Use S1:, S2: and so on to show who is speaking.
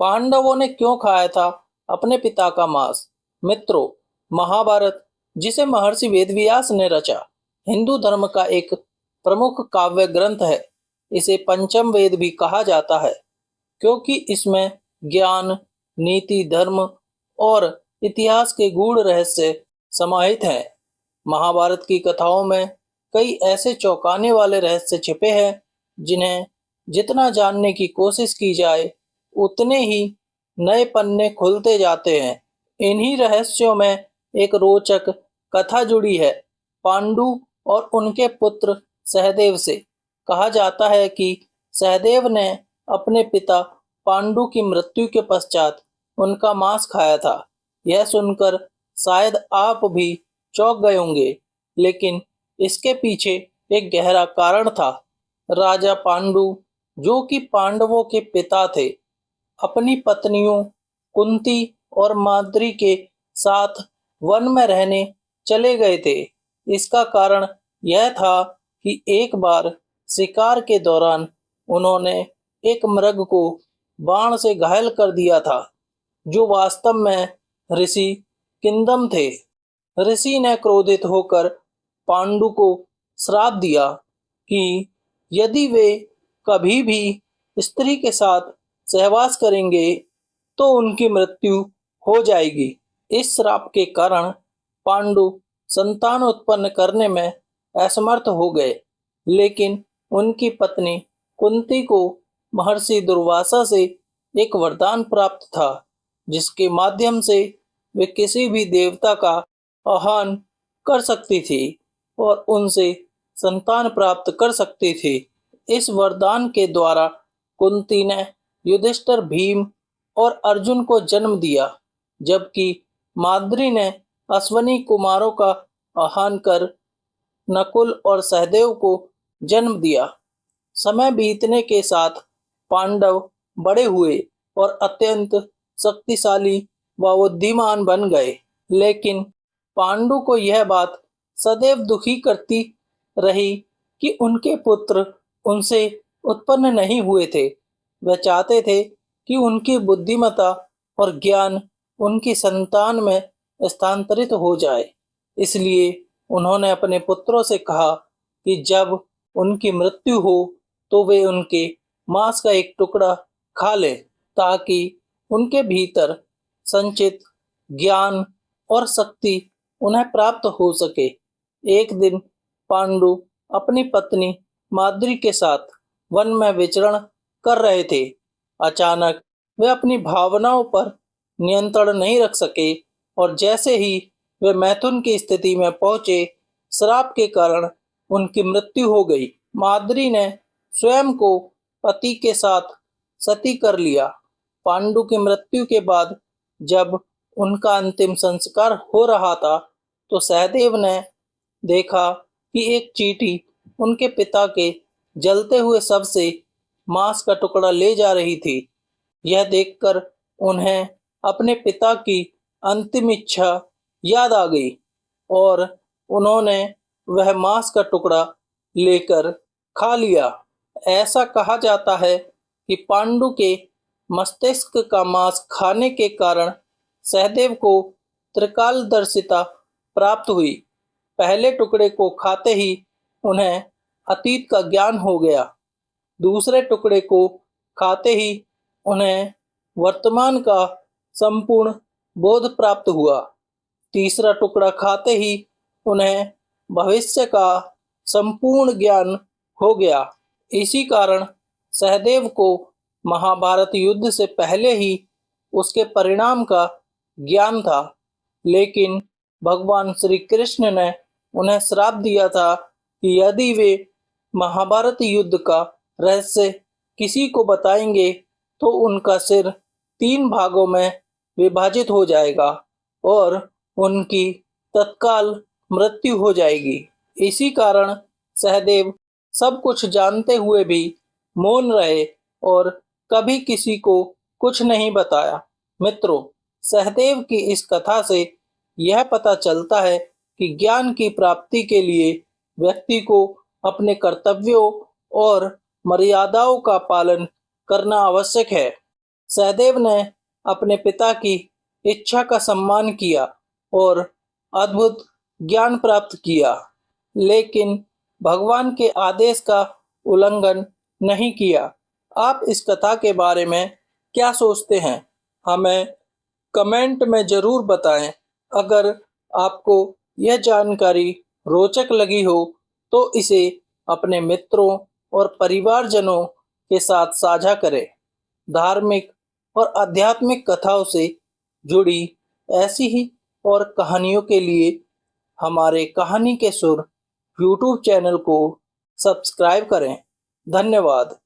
S1: पांडवों ने क्यों खाया था अपने पिता का मांस? मित्रों, महाभारत, जिसे महर्षि वेदव्यास ने रचा, हिंदू धर्म का एक प्रमुख काव्य ग्रंथ है। इसे पंचम वेद भी कहा जाता है क्योंकि इसमें ज्ञान, नीति, धर्म और इतिहास के गूढ़ रहस्य समाहित हैं। महाभारत की कथाओं में कई ऐसे चौंकाने वाले रहस्य छिपे हैं जिन्हें जितना जानने की कोशिश की जाए उतने ही नए पन्ने खुलते जाते हैं। इन्हीं रहस्यों में एक रोचक कथा जुड़ी है, पांडु और उनके पुत्र सहदेव से। कहा जाता है कि सहदेव ने अपने पिता पांडु की मृत्यु के पश्चात उनका मांस खाया था। यह सुनकर शायद आप भी चौंक गए होंगे, लेकिन इसके पीछे एक गहरा कारण था। राजा पांडु, जो कि पांडवों के पिता थे, अपनी पत्नियों कुंती और माद्री के साथ वन में रहने चले गए थे। इसका कारण यह था कि एक बार शिकार के दौरान उन्होंने एक मृग को बाण से घायल कर दिया था, जो वास्तव में ऋषि किंदम थे। ऋषि ने क्रोधित होकर पांडु को श्राप दिया कि यदि वे कभी भी स्त्री के साथ सहवास करेंगे तो उनकी मृत्यु हो जाएगी। इस श्राप के कारण पांडु संतान उत्पन्न करने में असमर्थ हो गए, लेकिन उनकी पत्नी कुंती को महर्षि दुर्वासा से एक वरदान प्राप्त था, जिसके माध्यम से वे किसी भी देवता का आह्वान कर सकती थी और उनसे संतान प्राप्त कर सकती थी। इस वरदान के द्वारा कुंती ने युधिष्ठिर, भीम और अर्जुन को जन्म दिया, जबकि माद्री ने अश्वनी कुमारों का आह्वान कर नकुल और सहदेव को जन्म दिया। समय बीतने के साथ पांडव बड़े हुए और अत्यंत शक्तिशाली व बुद्धिमान बन गए, लेकिन पांडु को यह बात सदैव दुखी करती रही कि उनके पुत्र उनसे उत्पन्न नहीं हुए थे। वे चाहते थे कि उनकी बुद्धिमत्ता और ज्ञान उनकी संतान में स्थानांतरित हो जाए। इसलिए उन्होंने अपने पुत्रों से कहा कि जब उनकी मृत्यु हो तो वे उनके मांस का एक टुकड़ा खा लें, ताकि उनके भीतर संचित ज्ञान और शक्ति उन्हें प्राप्त हो सके। एक दिन पांडु अपनी पत्नी माद्री के साथ वन में विचरण कर रहे थे। अचानक वे अपनी भावनाओं पर नियंत्रण नहीं रख सके और जैसे ही वे मैथुन की स्थिति में पहुंचे, श्राप के कारण उनकी मृत्यु हो गई। माद्री ने स्वयं को पति के साथ सती कर लिया। पांडु की मृत्यु के बाद जब उनका अंतिम संस्कार हो रहा था, तो सहदेव ने देखा कि एक चींटी उनके पिता के जलते हुए शव से मांस का टुकड़ा ले जा रही थी। यह देखकर उन्हें अपने पिता की अंतिम इच्छा याद आ गई और उन्होंने वह मांस का टुकड़ा लेकर खा लिया। ऐसा कहा जाता है कि पांडु के मस्तिष्क का मांस खाने के कारण सहदेव को त्रिकालदर्शिता प्राप्त हुई। पहले टुकड़े को खाते ही उन्हें अतीत का ज्ञान हो गया। दूसरे टुकड़े को खाते ही उन्हें वर्तमान का संपूर्ण बोध प्राप्त हुआ। तीसरा टुकड़ा खाते ही उन्हें भविष्य का संपूर्ण ज्ञान हो गया। इसी कारण सहदेव को महाभारत युद्ध से पहले ही उसके परिणाम का ज्ञान था, लेकिन भगवान श्री कृष्ण ने उन्हें श्राप दिया था कि यदि वे महाभारत युद्ध का रहस्य किसी को बताएंगे तो उनका सिर 3 भागों में विभाजित हो जाएगा और उनकी तत्काल मृत्यु हो जाएगी। इसी कारण सहदेव सब कुछ जानते हुए भी मौन रहे और कभी किसी को कुछ नहीं बताया। मित्रों, सहदेव की इस कथा से यह पता चलता है कि ज्ञान की प्राप्ति के लिए व्यक्ति को अपने कर्तव्यों और मर्यादाओं का पालन करना आवश्यक है। सहदेव ने अपने पिता की इच्छा का सम्मान किया और अद्भुत ज्ञान प्राप्त किया, लेकिन भगवान के आदेश का उल्लंघन नहीं किया। आप इस कथा के बारे में क्या सोचते हैं? हमें कमेंट में जरूर बताएं। अगर आपको यह जानकारी रोचक लगी हो तो इसे अपने मित्रों और परिवारजनों के साथ साझा करें। धार्मिक और आध्यात्मिक कथाओं से जुड़ी ऐसी ही और कहानियों के लिए हमारे कहानी के सुर यूट्यूब चैनल को सब्सक्राइब करें। धन्यवाद।